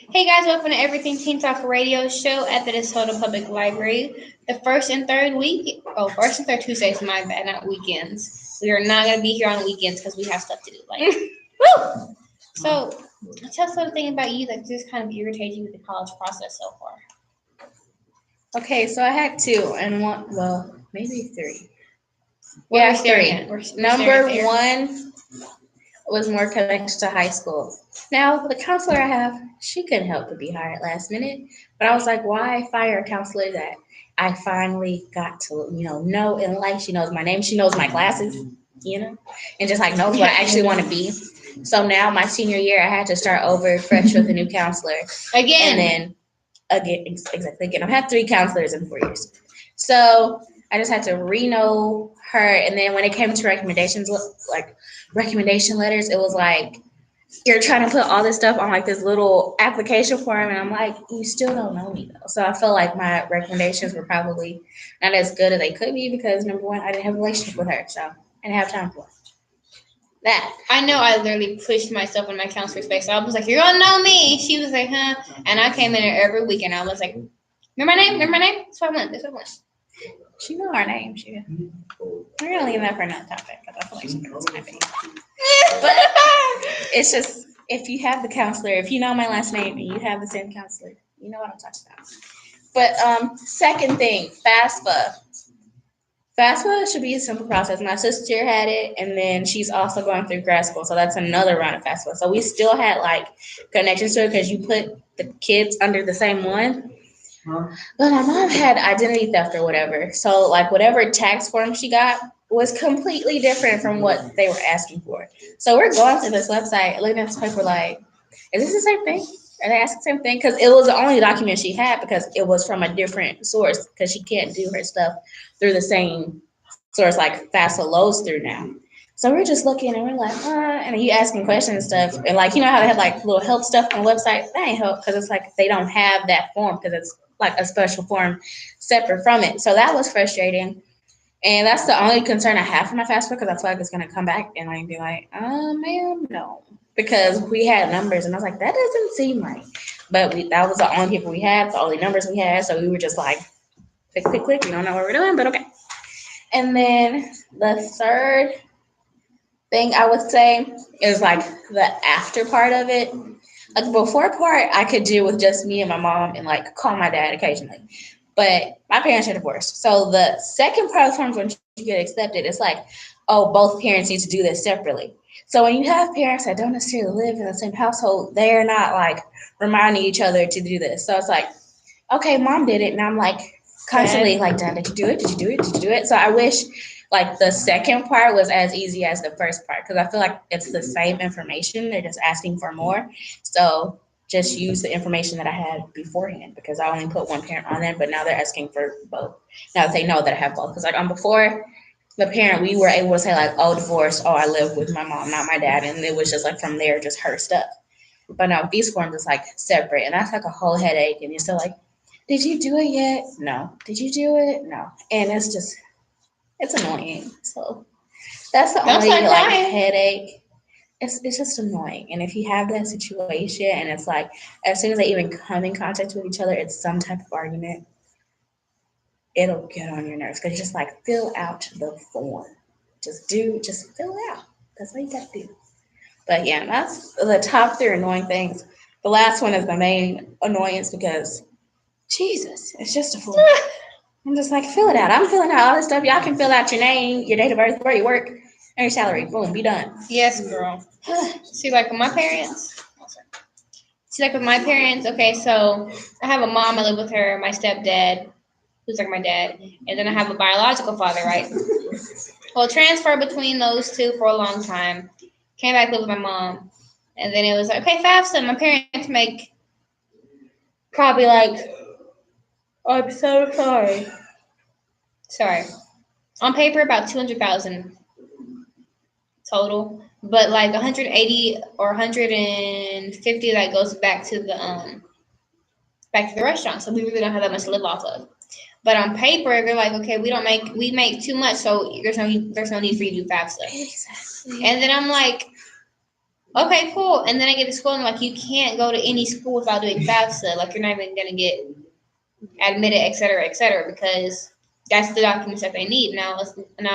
Hey guys, welcome to Everything Teen Talk Radio Show at the DeSoto Public Library. The first and third Tuesdays, my bad, not weekends. We are not going to be here on weekends because we have stuff to do. Like, woo! So, tell us something about you that just kind of irritates you with the college process so far. Okay, so I had two and one, well, maybe three. What Yeah, are we staring three. at? We're staring Number at the air. one was more connected to high school. Now, the counselor I have, she couldn't help but be hired last minute. But I was like, why fire a counselor that I finally got to, know and like? She knows my name, she knows my classes, and just like knows what I actually want to be. So now my senior year, I had to start over fresh with a new counselor. Again. And then again, I've had three counselors in 4 years. So I just had to re-know her. And then when it came to recommendation letters, it was like, you're trying to put all this stuff on like this little application form. And I'm like, you still don't know me though. So I feel like my recommendations were probably not as good as they could be because number one, I didn't have a relationship with her. So I didn't have time for it. That. I know I literally pushed myself in my counselor's face. I was like, you're going to know me. She was like, huh? And I came in there every week and I was like, remember my name? That's what I want. She knew our name. We're going to leave that for another topic because I feel like she knows my name. But it's just, if you have the counselor, if you know my last name and you have the same counselor, you know what I'm talking about. But second thing, FAFSA. FAFSA should be a simple process. My sister had it, and then she's also going through grad school, so that's another round of FAFSA. So we still had like connections to it because you put the kids under the same one. But my mom had identity theft or whatever. So like whatever tax form she got was completely different from what they were asking for. So we're going to this website, looking at this paper like, is this the same thing? Are they asking the same thing? Because it was the only document she had because it was from a different source because she can't do her stuff through the same source like FAFSA loads through now. So we're just looking and we're like, and then you asking questions and stuff. And like, you know how they have like little help stuff on the website? That ain't help because it's like they don't have that form because it's like a special form separate from it. So that was frustrating. And that's the only concern I have for my FAFSA because I feel like it's going to come back and like be like, ma'am, no. Because we had numbers and I was like, that doesn't seem right. But that was the only people we had, the only numbers we had. So we were just like, click. We don't know what we're doing, but okay. And then the third thing I would say is like the after part of it. Like the before part, I could do with just me and my mom and like call my dad occasionally. But my parents are divorced. So the second part of the forms when you get accepted, it's like, oh, both parents need to do this separately. So when you have parents that don't necessarily live in the same household, they're not like reminding each other to do this. So it's like, okay, mom did it. And I'm like constantly like, Dad, did you do it? Did you do it? Did you do it? So I wish like the second part was as easy as the first part because I feel like it's the same information. They're just asking for more. So just use the information that I had beforehand because I only put one parent on there, but now they're asking for both. Now that they know that I have both. Because like on before the parent, we were able to say like, oh, divorce, oh, I live with my mom, not my dad. And it was just like from there, just her stuff. But now these forms is like separate. And that's like a whole headache. And you're still like, did you do it yet? No. Did you do it? No. And it's annoying. So that's the only like headache. it's just annoying. And if you have that situation and it's like as soon as they even come in contact with each other, it's some type of argument, it'll get on your nerves because you just like fill out the form. Just fill it out. That's all you got to do. But yeah, that's the top three annoying things. The last one is the main annoyance because Jesus, it's just a form. I'm just like, fill it out. I'm filling out all this stuff. Y'all can fill out your name, your date of birth, where you work, and your salary. Boom, be done. Yes, girl. See, like with my parents. Okay, so I have a mom. I live with her. My stepdad, who's like my dad, and then I have a biological father, right? Well, transfer between those two for a long time. Came back live with my mom, and then it was like, okay, FAFSA. My parents make probably like, I'm so sorry. Sorry. On paper, about 200,000 total, but like 180 or 150 that goes back to the restaurant. So we really don't have that much to live off of. But on paper, they're like, okay, we make too much, so there's no need for you to do FAFSA. Exactly. And then I'm like, okay, cool. And then I get to school and I'm like, you can't go to any school without doing FAFSA. Like you're not even gonna get admitted, et cetera, because that's the documents that they need. And I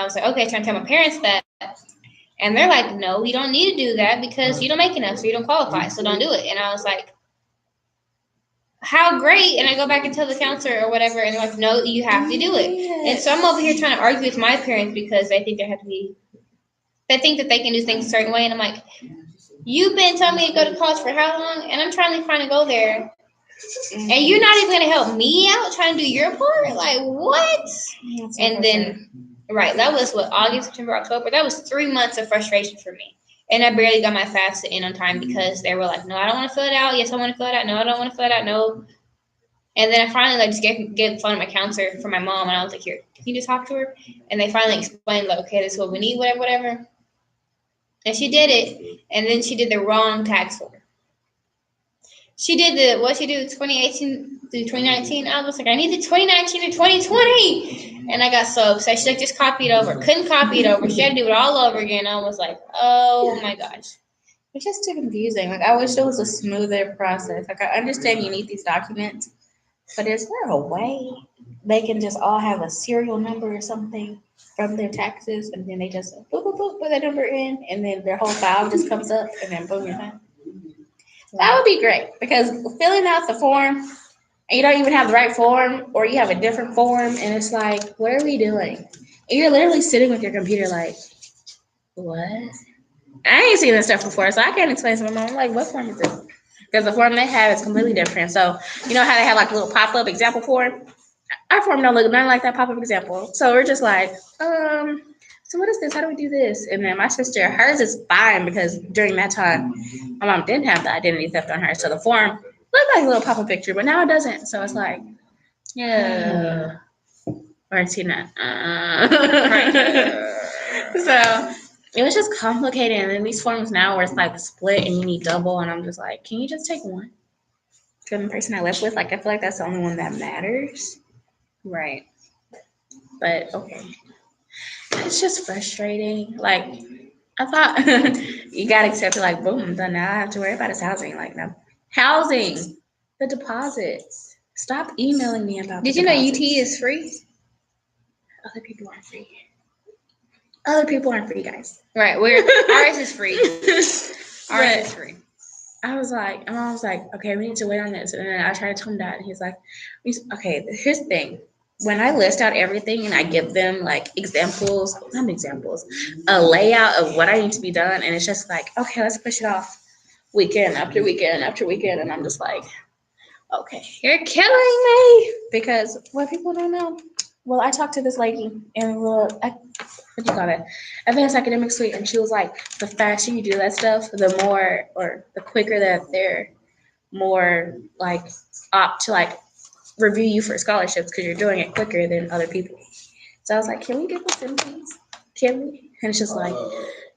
was like, okay, trying to tell my parents that. And they're like, no, you don't need to do that because you don't make enough, so you don't qualify, so don't do it. And I was like, how great. And I go back and tell the counselor or whatever, and they're like, no, you have to do it. And so I'm over here trying to argue with my parents because they think they think that they can do things a certain way. And I'm like, you've been telling me to go to college for how long? And I'm trying to go there. And you're not even going to help me out trying to do your part? Like, what? And then, right, that was August, September, October. That was 3 months of frustration for me. And I barely got my FAFSA in on time because they were like, no, I don't want to fill it out. Yes, I want to fill it out. No, I don't want to fill it out. No. And then I finally just get phone of my counselor for my mom. And I was like, here, can you just talk to her? And they finally explained, like, okay, this is what we need, whatever. And she did it. And then she did the wrong tax form. She did 2018 through 2019. I was like, I need the 2019 to 2020. And I got so upset. She's like, just copy it over. Couldn't copy it over. She had to do it all over again. I was like, oh my gosh. It's just too confusing. Like, I wish there was a smoother process. Like, I understand you need these documents, but is there a way they can just all have a serial number or something from their taxes, and then they just boop, boop, boop, put that number in, and then their whole file just comes up, and then boom, you're done? That would be great, because filling out the form, and you don't even have the right form, or you have a different form, and it's like, what are we doing? And you're literally sitting with your computer like, what? I ain't seen this stuff before, so I can't explain to my mom, like, what form is this? Because the form they have is completely different. So, you know how they have like a little pop-up example form? Our form don't look nothing like that pop-up example. So we're just like, so what is this? How do we do this? And then my sister, hers is fine because during that time, my mom didn't have the identity theft on her. So the form looked like a little pop-up picture, but now it doesn't. So it's like, yeah. Or it's not. So it was just complicated. And then these forms now where it's like split and you need double. And I'm just like, can you just take one? Because the person I live with, like, I feel like that's the only one that matters. Right. But okay. It's just frustrating. Like, I thought you got accepted, like, boom, done. Now I have to worry about his housing. Like, no. Housing. The deposits. Stop emailing me about Did you know UT is free? Other people aren't free. Other people aren't free, guys. Right. Ours is free. Ours is free. I was like, my mom was like, okay, we need to wait on this. And then I tried to tell him that. And he's like, okay, here's the thing. When I list out everything and I give them like a layout of what I need to be done. And it's just like, okay, let's push it off weekend after weekend after weekend. And I'm just like, okay, you're killing me. Because what people don't know. Well, I talked to this lady in what do you call it? Advanced Academic Suite, and she was like, the faster you do that stuff, the more or the quicker that they're more like opt to like review you for scholarships because you're doing it quicker than other people. So I was like, can we get this in, please? Can we? And it's just like,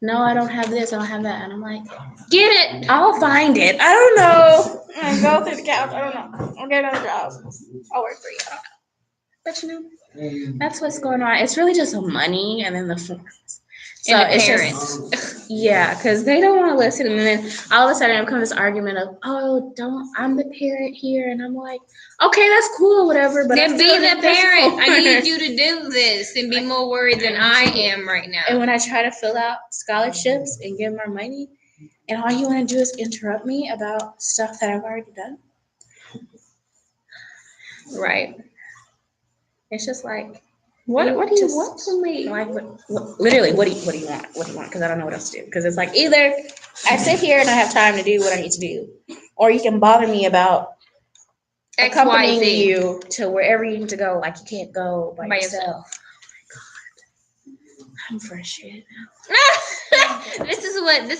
no, I don't have this, I don't have that. And I'm like, get it. I'll find it. I don't know. I go through the couch. I don't know. I'll get another job. I'll work for you. I don't know. But you know, that's what's going on. It's really just money and then the forms. So And the it's parents. just, yeah, because they don't want to listen. And then all of a sudden it becomes this argument of, oh, don't, I'm the parent here. And I'm like, okay, that's cool, whatever. But Then I be still the need this parent. I more. need you to do this and be more worried than I am right now. And when I try to fill out scholarships and give more money, and all you want to do is interrupt me about stuff that I've already done, Right. it's just like, What do you just- want from me? like, literally, what do you want? What do you want? Because I don't know what else to do. Because it's like either I sit here and I have time to do what I need to do, or you can bother me about accompanying XYZ. you to wherever you need to go. Like you can't go by, By yourself. Oh my God, I'm frustrated. This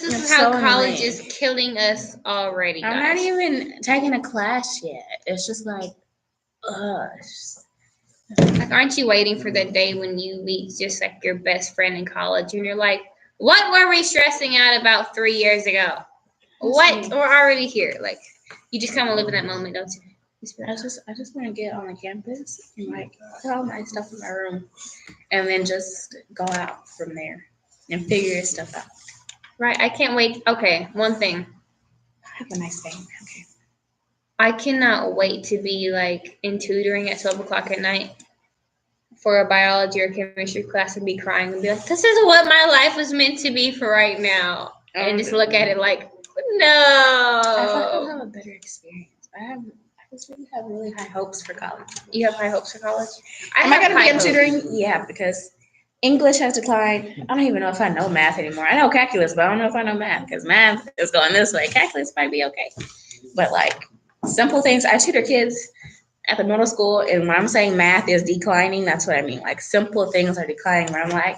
is It's how so college annoying. is killing us already, I'm guys. not even taking a class yet. It's just like, it's Like, aren't you waiting for that day when you meet just like your best friend in college and you're like, what were we stressing out about 3 years ago? What? We're already here. Like, you just kind of live in that moment, don't you? I just want to get on the campus and like put all my stuff in my room, and then just go out from there and figure stuff out. Right. I can't wait. Okay. One thing. Have a nice day. Okay. I cannot wait to be like in tutoring at 12 o'clock at night for a biology or chemistry class and be crying and be like, this is what my life was meant to be for right now. And just look at it like, I feel like I'll no. have a better experience. I just really have really high hopes for college. You have high hopes for college? Am I have gonna be high in hopes. tutoring? Yeah, because English has declined. I don't even know if I know math anymore. I know calculus, but I don't know if I know math because math is going this way. Calculus might be okay, but like simple things. I tutor kids at the middle school, and when I'm saying math is declining, that's what I mean. Like simple things are declining. Where I'm like,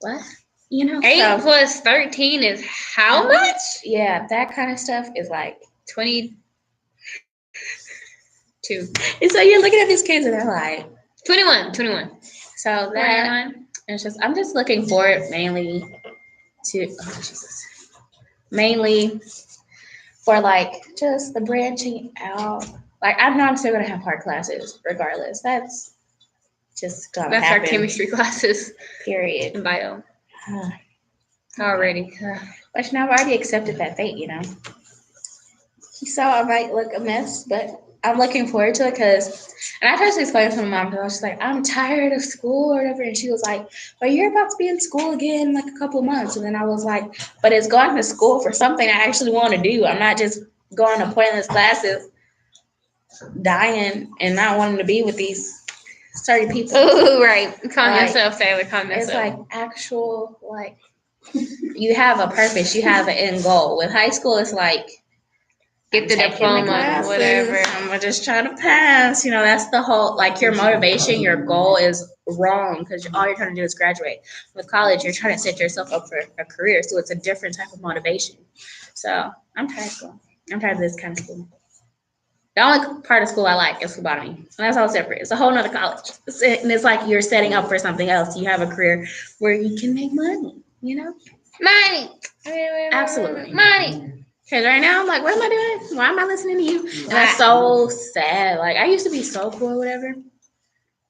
what? You know, 8 so, plus 13 is how much? yeah, that kind of stuff is like. 22. And so you're looking at these kids, and they're like, 21. so that 21. it's just. I'm just looking forward mainly to. Oh Jesus. Mainly for like just the branching out. Like I know I'm still gonna have hard classes regardless. That's just gonna That's happen. our chemistry classes Period. and bio. Already. But now I've already accepted that fate, you know. So I might look a mess, but I'm looking forward to it because, and I tried to explain to my mom because I was just like, I'm tired of school or whatever, and she was like, but you're about to be in school again in like a couple months, and then I was like, but it's going to school for something I actually want to do. I'm not just going to pointless classes, dying and not wanting to be with these certain people. Ooh, right. Calm Like, yourself, Taylor. Calm It's yourself. like actual like you have a purpose, you have an end goal. With high school, it's like Get the taking diploma, classes, whatever. I'm just trying to pass. You know, that's the whole like your motivation, your goal is wrong because all you're trying to do is graduate. With college, you're trying to set yourself up for a career, so it's a different type of motivation. So I'm tired of school. I'm tired of this kind of school. The only part of school I like is phlebotomy, and that's all separate. It's a whole nother college, and it's like you're setting up for something else. You have a career where you can make money. You know, Money. absolutely. Money. Because right now I'm like, what am I doing? Why am I listening to you? And that's so sad. Like I used to be so cool or whatever.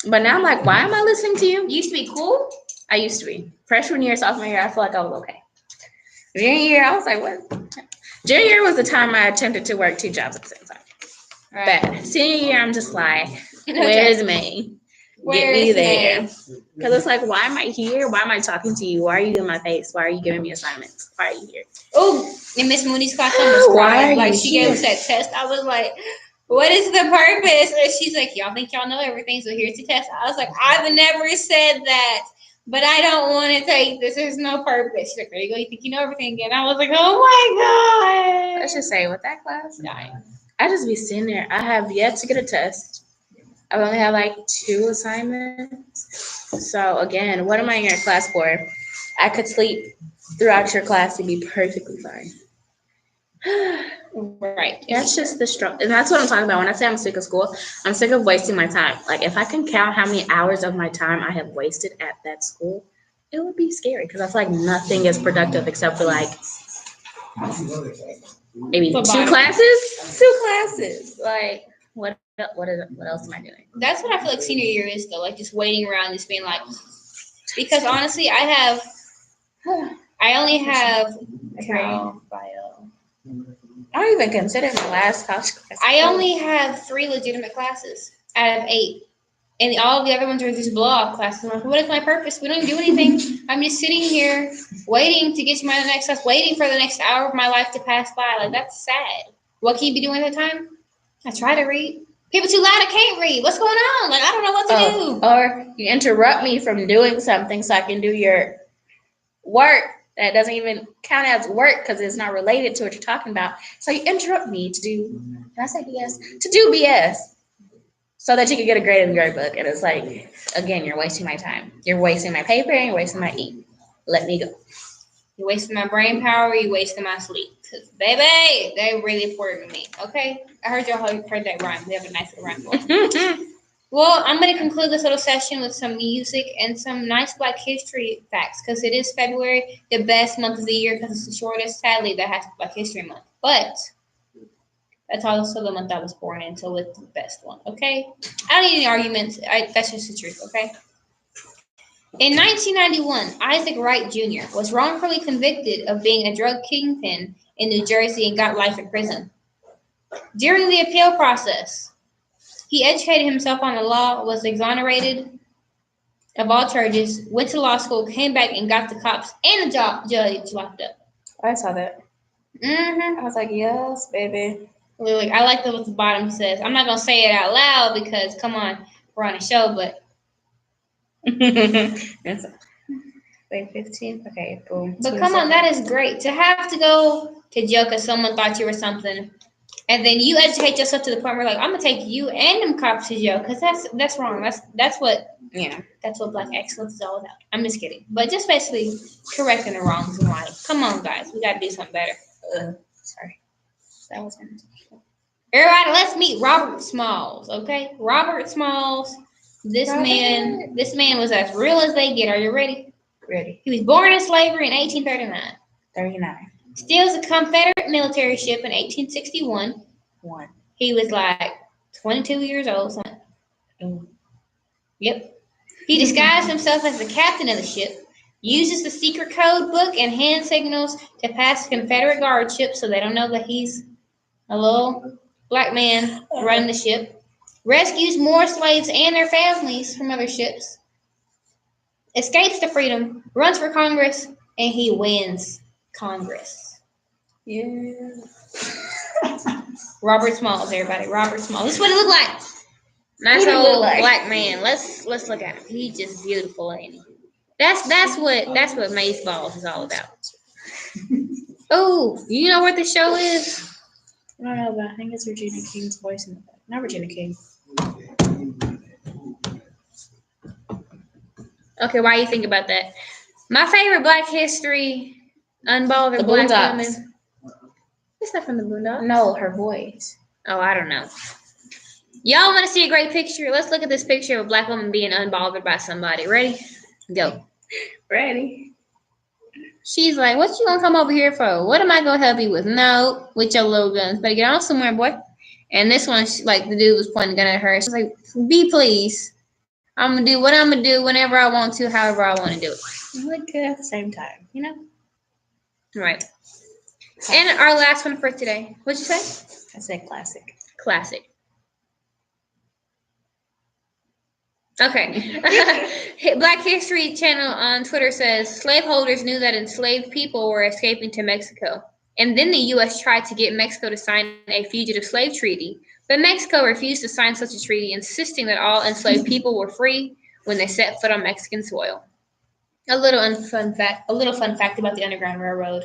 But now I'm like, why am I listening to you? You used to be cool? I used to be. Freshman year, sophomore year, I feel like I was okay. Junior year, I was like, what? Junior year was the time I attempted to work 2 jobs at the same time. Right. But senior year, I'm just like, where's me? Get me Where's there. me? Because it's like, why am I here? Why am I talking to you? Why are you in my face? Why are you giving me assignments? Why are you here? Oh, in Miss Mooney's class, I was Why crying. are Like, you she here? gave us that test. I was like, what is the purpose? And she's like, y'all think y'all know everything, so here's the test. I was like, I've never said that, but I don't want to take this. There's no purpose. She's like, there you go. You think you know everything again. I was like, oh my God. Let's just say with that class, Dying. I just be sitting there. I have yet to get a test. I've only had like 2 assignments. So again, what am I in your class for? I could sleep throughout your class and be perfectly fine. Right. That's just the struggle. And that's what I'm talking about. When I say I'm sick of school, I'm sick of wasting my time. Like if I can count how many hours of my time I have wasted at that school, it would be scary because I feel like nothing is productive except for like maybe 2 classes. 2 classes. Like what else am I doing? That's what I feel like senior year is, though. Like, just waiting around, just being like, because honestly, I have I only have Cal, bio. I don't even consider my last college class. I only have 3 legitimate classes out of 8. And all the other ones are just blow-off classes. I'm like, what is my purpose? We don't even do anything. I'm just sitting here waiting to get to my next class, waiting for the next hour of my life to pass by. Like, that's sad. What can you be doing at the time? I try to read. People too loud, I can't read. What's going on? Like, I don't know what to do. Or you interrupt me from doing something so I can do your work that doesn't even count as work because it's not related to what you're talking about. So you interrupt me to do, can I say BS? To do BS so that you can get a grade in your book. And it's like, again, you're wasting my time. You're wasting my paper and you're wasting my ink. Let me go. You're wasting my brain power. You're wasting my sleep. Because, baby, they're really important to me. Okay? I heard y'all heard that rhyme. We have a nice little rhyme for it. Well, I'm going to conclude this little session with some music and some nice Black History facts because it is February, the best month of the year because it's the shortest, sadly, that has Black History Month. But that's also the month I was born in, so it's the best one, okay? I don't need any arguments. That's just the truth, okay? In 1991, Isaac Wright Jr. was wrongfully convicted of being a drug kingpin in New Jersey and got life in prison. During the appeal process, he educated himself on the law, was exonerated of all charges, went to law school, came back, and got the cops and the judge locked up. I saw that. I was like, yes, baby. Literally, I like what the bottom says. I'm not going to say it out loud because, come on, we're on a show, but. It's Wait, 15? Okay, boom. But come on, that is great. To have to go to jail because someone thought you were something. And then you educate yourself to the point where like I'm gonna take you and them cops to jail because that's wrong. That's what Black excellence is all about. I'm just kidding, but just basically correcting the wrongs in life. Come on, guys, we gotta do something better. Sorry, that was gonna. Everybody, let's meet Robert Smalls. Okay, Robert Smalls. This man was as real as they get. Are you ready? Ready. He was born in slavery in 1839. 39. Steals a Confederate military ship in 1861. He was like 22 years old. Yep. He disguised himself as the captain of the ship, uses the secret code book and hand signals to pass Confederate guard ships so they don't know that he's a little black man running the ship, rescues more slaves and their families from other ships, escapes to freedom, runs for Congress, and he wins Congress. Yeah. Robert Smalls, everybody. Robert Smalls. This is what it looked like. Nice old black man. Let's look at him. He's just beautiful, ain't he? That's what Mace Balls is all about. Oh, you know what the show is? I don't know, but I think it's Regina King's voice in the back. Not Regina King. Okay, why you think about that? My favorite Black History unbothered Black woman. It's not from the Boondocks. No, her voice. Oh, I don't know. Y'all want to see a great picture? Let's look at this picture of a black woman being unbothered by somebody. Ready? Go. Ready. She's like, what you gonna come over here for? What am I gonna help you with? No, with your little guns. Better get on somewhere, boy. And this one, like, the dude was pointing a gun at her. She's like, be please. I'm gonna do what I'm gonna do whenever I want to, however I want to do it. Look good at the same time, you know? Right. And our last one for today. What'd you say? I said classic. Classic. Okay. Black History Channel on Twitter says slaveholders knew that enslaved people were escaping to Mexico. And then the U.S. tried to get Mexico to sign a fugitive slave treaty. But Mexico refused to sign such a treaty, insisting that all enslaved people were free when they set foot on Mexican soil. A little fun fact about the Underground Railroad.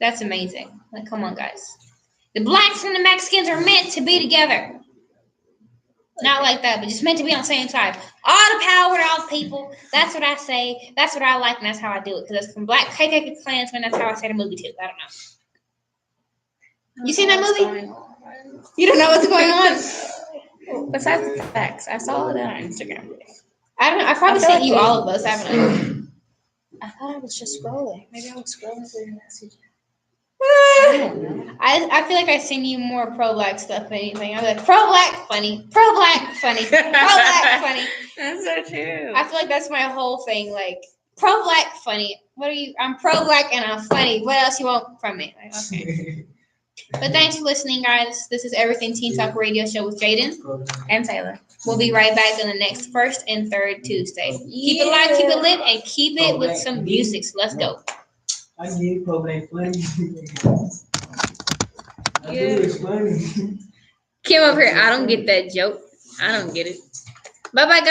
That's amazing. Like, come on, guys. The blacks and the Mexicans are meant to be together. Not like that, but just meant to be on the same side. All the power to all the people. That's what I say. That's what I like, and that's how I do it. Because it's from Black KKK Klansmen. That's how I say the movie, too. I don't know. You seen that movie? You don't know what's going on? Besides the facts, I saw it on Instagram. I don't know. I probably sent you all of those, haven't I? I thought I was just scrolling. Maybe I was scrolling through your messages. I feel like I send you more pro-black stuff than anything. I'm like, pro-black, funny. Pro-black, funny. Pro-black, funny. That's so true. I feel like that's my whole thing. Like, Pro-black, funny. What are you? I'm pro-black and I'm funny. What else you want from me? Like, okay. But thanks for listening, guys. This is Everything Teen Talk Radio Show with Jaden And Taylor. We'll be right back on the next first and third Tuesday. Keep it live, keep it lit, and keep it with some music. So let's go. I get pro-black funny. I do, Yeah. it's funny. Kim over here. I don't get that joke. I don't get it. Bye bye, guys.